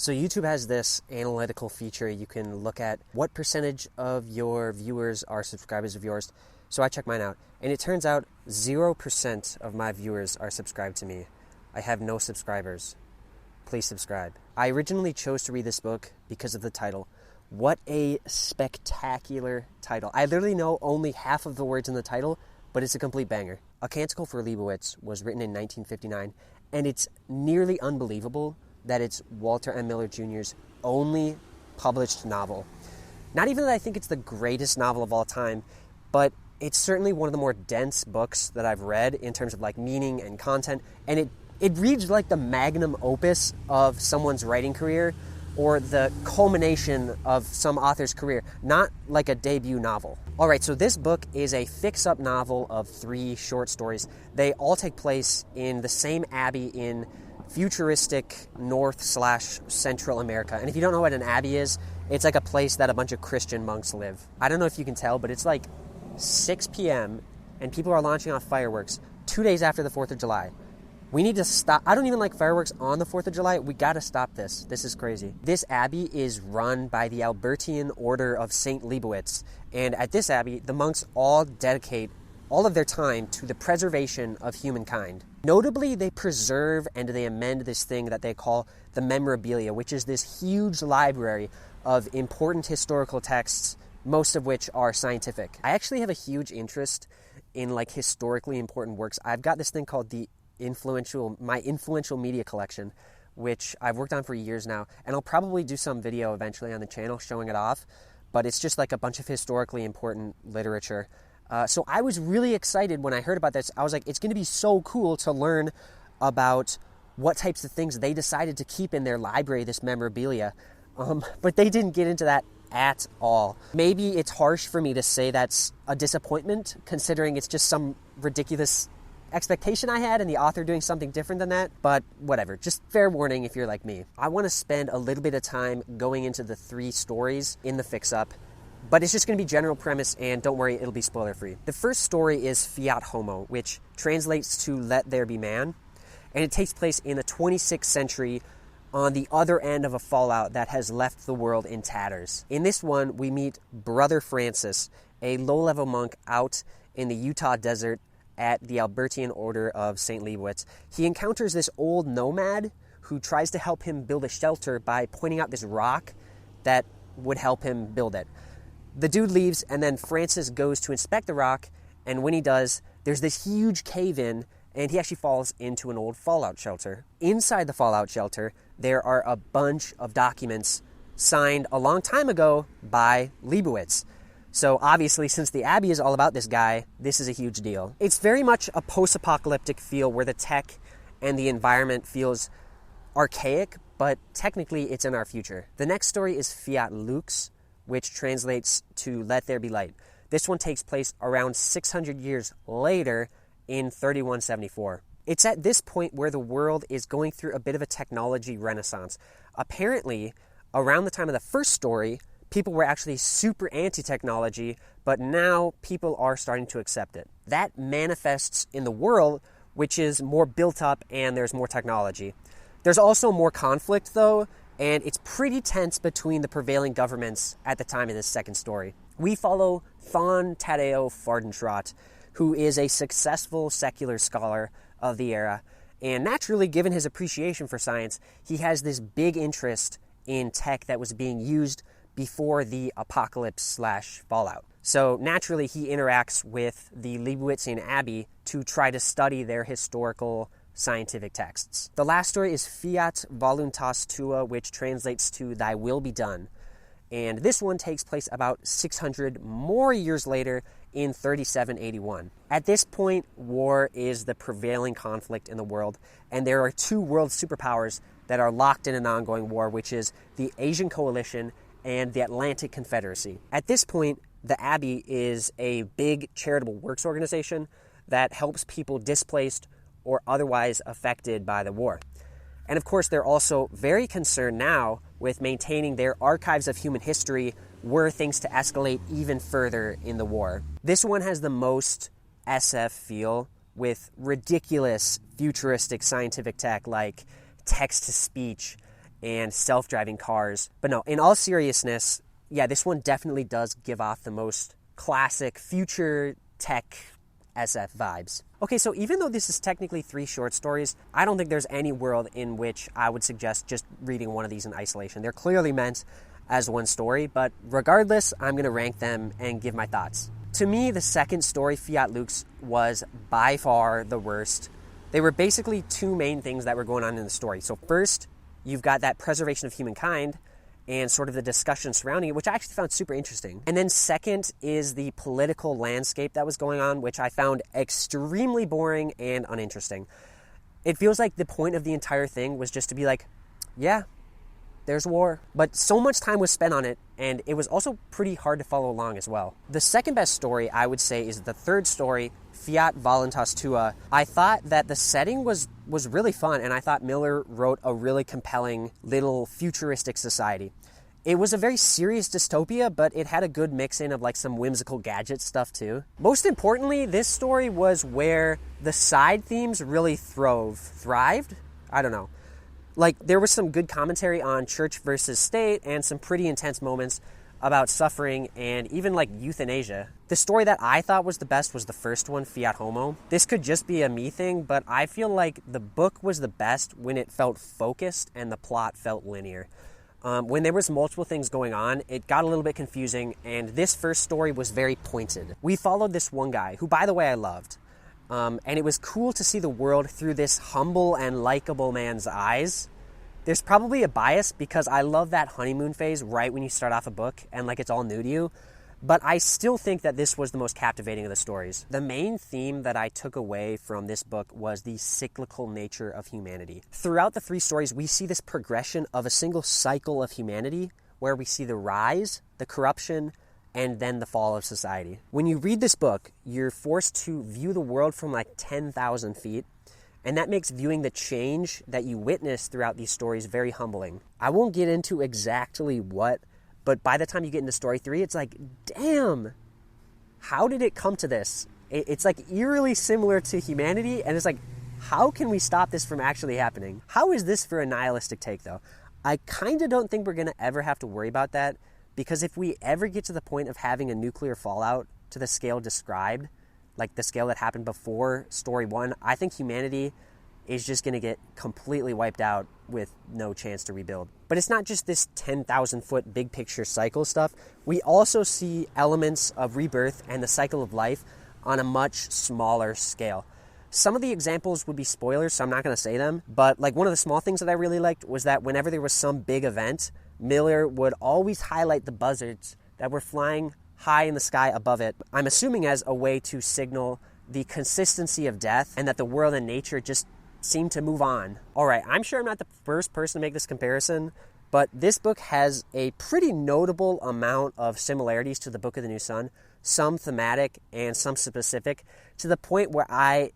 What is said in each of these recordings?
So YouTube has this analytical feature. You can look at what percentage of your viewers are subscribers of yours. So I check mine out, and it turns out 0% of my viewers are subscribed to me. I have no subscribers. Please subscribe. I originally chose to read this book because of the title. What a spectacular title. I literally know only half of the words in the title, but it's a complete banger. A Canticle for Leibowitz was written in 1959, and it's nearly unbelievable that it's Walter M. Miller Jr.'s only published novel. Not even that I think it's the greatest novel of all time, but it's certainly one of the more dense books that I've read in terms of like meaning and content, and it reads like the magnum opus of someone's writing career or the culmination of some author's career, not like a debut novel. All right, so this book is a fix-up novel of 3 short stories. They all take place in the same abbey in futuristic North/Central America. And if you don't know what an abbey is, it's like a place that a bunch of Christian monks live. I don't know if you can tell, but it's like 6 p.m. and people are launching off fireworks 2 days after the 4th of July. We need to stop. I don't even like fireworks on the 4th of July. We got to stop this. This is crazy. This abbey is run by the Albertian Order of St. Leibowitz. And at this abbey, the monks all dedicate all of their time to the preservation of humankind. Notably, they preserve and they amend this thing that they call the memorabilia, which is this huge library of important historical texts, most of which are scientific. I actually have a huge interest in like historically important works. I've got this thing called my influential media collection, which I've worked on for years now, and I'll probably do some video eventually on the channel showing it off, but it's just like a bunch of historically important literature. So I was really excited when I heard about this. I was like, it's going to be so cool to learn about what types of things they decided to keep in their library, this memorabilia. But they didn't get into that at all. Maybe it's harsh for me to say that's a disappointment, considering it's just some ridiculous expectation I had and the author doing something different than that, but whatever. Just fair warning if you're like me. I want to spend a little bit of time going into the 3 stories in the fix-up, but it's just going to be general premise, and don't worry, it'll be spoiler-free. The first story is Fiat Homo, which translates to Let There Be Man, and it takes place in the 26th century on the other end of a fallout that has left the world in tatters. In this one, we meet Brother Francis, a low-level monk out in the Utah desert at the Albertian Order of St. Leibowitz. He encounters this old nomad who tries to help him build a shelter by pointing out this rock that would help him build it. The dude leaves, and then Francis goes to inspect the rock, and when he does, there's this huge cave-in, and he actually falls into an old fallout shelter. Inside the fallout shelter, there are a bunch of documents signed a long time ago by Leibowitz. So obviously, since the Abbey is all about this guy, this is a huge deal. It's very much a post-apocalyptic feel where the tech and the environment feels archaic, but technically it's in our future. The next story is Fiat Lux, which translates to Let There Be Light. This one takes place around 600 years later in 3174. It's at this point where the world is going through a bit of a technology renaissance. Apparently, around the time of the first story, people were actually super anti-technology, but now people are starting to accept it. That manifests in the world, which is more built up and there's more technology. There's also more conflict, though, and it's pretty tense between the prevailing governments at the time of this second story. We follow Thon Tadeo Fardenschrott, who is a successful secular scholar of the era, and naturally, given his appreciation for science, he has this big interest in tech that was being used before the apocalypse/fallout. So naturally, he interacts with the Leibowitzian Abbey to try to study their historical scientific texts. The last story is Fiat Voluntas Tua, which translates to Thy Will Be Done. And this one takes place about 600 more years later in 3781. At this point, war is the prevailing conflict in the world, and there are 2 world superpowers that are locked in an ongoing war, which is the Asian Coalition and the Atlantic Confederacy. At this point, the Abbey is a big charitable works organization that helps people displaced or otherwise affected by the war. And of course, they're also very concerned now with maintaining their archives of human history were things to escalate even further in the war. This one has the most SF feel, with ridiculous futuristic scientific tech like text-to-speech and self-driving cars. But no, in all seriousness, yeah, this one definitely does give off the most classic future tech SF vibes. Okay, so even though this is technically 3 short stories, I don't think there's any world in which I would suggest just reading one of these in isolation. They're clearly meant as one story, but regardless, I'm going to rank them and give my thoughts. To me, the second story, Fiat Lux, was by far the worst. There were basically 2 main things that were going on in the story. So first, you've got that preservation of humankind and sort of the discussion surrounding it, which I actually found super interesting. And then second is the political landscape that was going on, which I found extremely boring and uninteresting. It feels like the point of the entire thing was just to be like, yeah, there's war. But so much time was spent on it, and it was also pretty hard to follow along as well. The second best story, I would say, is the third story, Fiat Voluntas Tua. I thought that the setting was really fun, and I thought Miller wrote a really compelling little futuristic society. It was a very serious dystopia, but it had a good mix-in of like some whimsical gadget stuff too. Most importantly, this story was where the side themes really thrived? I don't know. Like, there was some good commentary on church versus state and some pretty intense moments about suffering and even like euthanasia. The story that I thought was the best was the first one, Fiat Homo. This could just be a me thing, but I feel like the book was the best when it felt focused and the plot felt linear. When there was multiple things going on, it got a little bit confusing, and this first story was very pointed. We followed this one guy, who, by the way, I loved. And it was cool to see the world through this humble and likable man's eyes. There's probably a bias because I love that honeymoon phase right when you start off a book and like it's all new to you. But I still think that this was the most captivating of the stories. The main theme that I took away from this book was the cyclical nature of humanity. Throughout the 3 stories, we see this progression of a single cycle of humanity where we see the rise, the corruption, and then the fall of society. When you read this book, you're forced to view the world from like 10,000 feet, and that makes viewing the change that you witness throughout these stories very humbling. I won't get into exactly what, but by the time you get into story 3, it's like, damn, how did it come to this? It's like eerily similar to humanity, and it's like, how can we stop this from actually happening? How is this for a nihilistic take, though? I kind of don't think we're going to ever have to worry about that, because if we ever get to the point of having a nuclear fallout to the scale described, like the scale that happened before story 1, I think humanity is just going to get completely wiped out with no chance to rebuild. But it's not just this 10,000 foot big picture cycle stuff. We also see elements of rebirth and the cycle of life on a much smaller scale. Some of the examples would be spoilers, so I'm not going to say them. But like one of the small things that I really liked was that whenever there was some big event, Miller would always highlight the buzzards that were flying high in the sky above it. I'm assuming as a way to signal the consistency of death and that the world and nature just seem to move on. All right, I'm sure I'm not the first person to make this comparison, but this book has a pretty notable amount of similarities to the Book of the New Sun, some thematic and some specific, to the point where I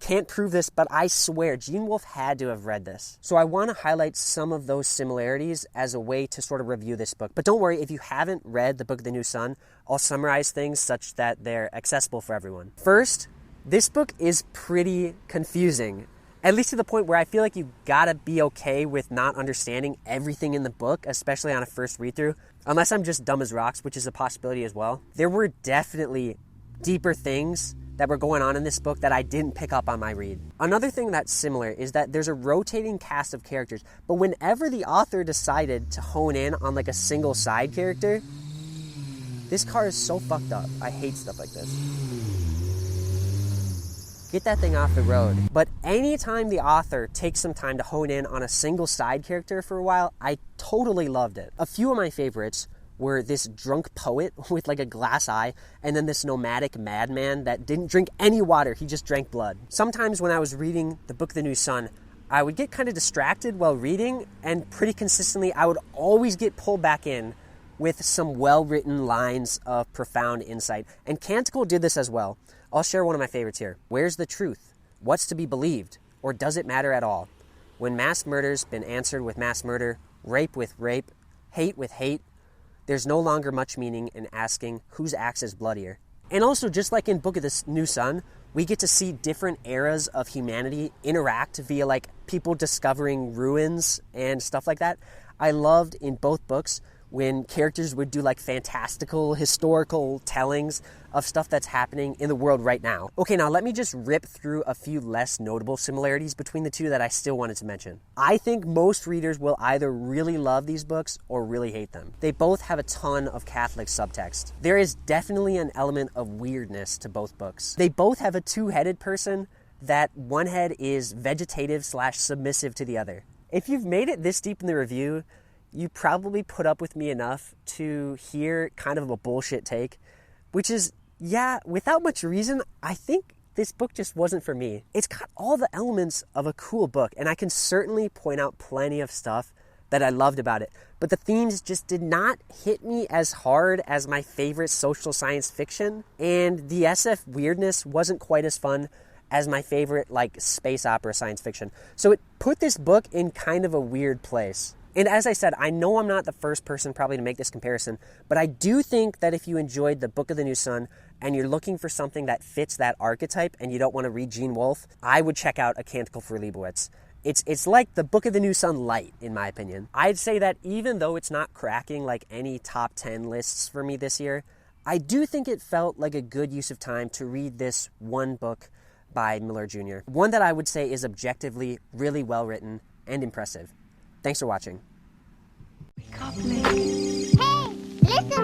can't prove this, but I swear Gene Wolfe had to have read this. So I want to highlight some of those similarities as a way to sort of review this book. But don't worry, if you haven't read the Book of the New Sun, I'll summarize things such that they're accessible for everyone. First, this book is pretty confusing, at least to the point where I feel like you gotta be okay with not understanding everything in the book, especially on a first read-through, unless I'm just dumb as rocks, which is a possibility as well. There were definitely deeper things that were going on in this book that I didn't pick up on my read. Another thing that's similar is that there's a rotating cast of characters, but whenever the author decided to hone in on like a single side character, this car is so fucked up. I hate stuff like this. Get that thing off the road. But anytime the author takes some time to hone in on a single side character for a while, I totally loved it. A few of my favorites were this drunk poet with like a glass eye, and then this nomadic madman that didn't drink any water, he just drank blood. Sometimes when I was reading the Book of the New Sun, I would get kind of distracted while reading, and pretty consistently I would always get pulled back in with some well-written lines of profound insight. And Canticle did this as well. I'll share one of my favorites here. Where's the truth? What's to be believed? Or does it matter at all? When mass murder's been answered with mass murder, rape with rape, hate with hate, there's no longer much meaning in asking whose axe is bloodier. And also, just like in Book of the New Sun, We get to see different eras of humanity interact via like people discovering ruins and stuff like that. I loved in both books when characters would do like fantastical historical tellings of stuff that's happening in the world right now. Okay, now let me just rip through a few less notable similarities between the two that I still wanted to mention. I think most readers will either really love these books or really hate them. They both have a ton of Catholic subtext. There is definitely an element of weirdness to both books. They both have a two-headed person that one head is vegetative/submissive to the other. If you've made it this deep in the review, you probably put up with me enough to hear kind of a bullshit take, which is, yeah, without much reason, I think this book just wasn't for me. It's got all the elements of a cool book, and I can certainly point out plenty of stuff that I loved about it, but the themes just did not hit me as hard as my favorite social science fiction, and the SF weirdness wasn't quite as fun as my favorite, like, space opera science fiction. So it put this book in kind of a weird place. And as I said, I know I'm not the first person probably to make this comparison, but I do think that if you enjoyed the Book of the New Sun and you're looking for something that fits that archetype and you don't want to read Gene Wolfe, I would check out A Canticle for Leibowitz. It's like the Book of the New Sun Lite, in my opinion. I'd say that even though it's not cracking like any top 10 lists for me this year, I do think it felt like a good use of time to read this one book by Miller Jr. One that I would say is objectively really well written and impressive. Thanks for watching. Hey, listen!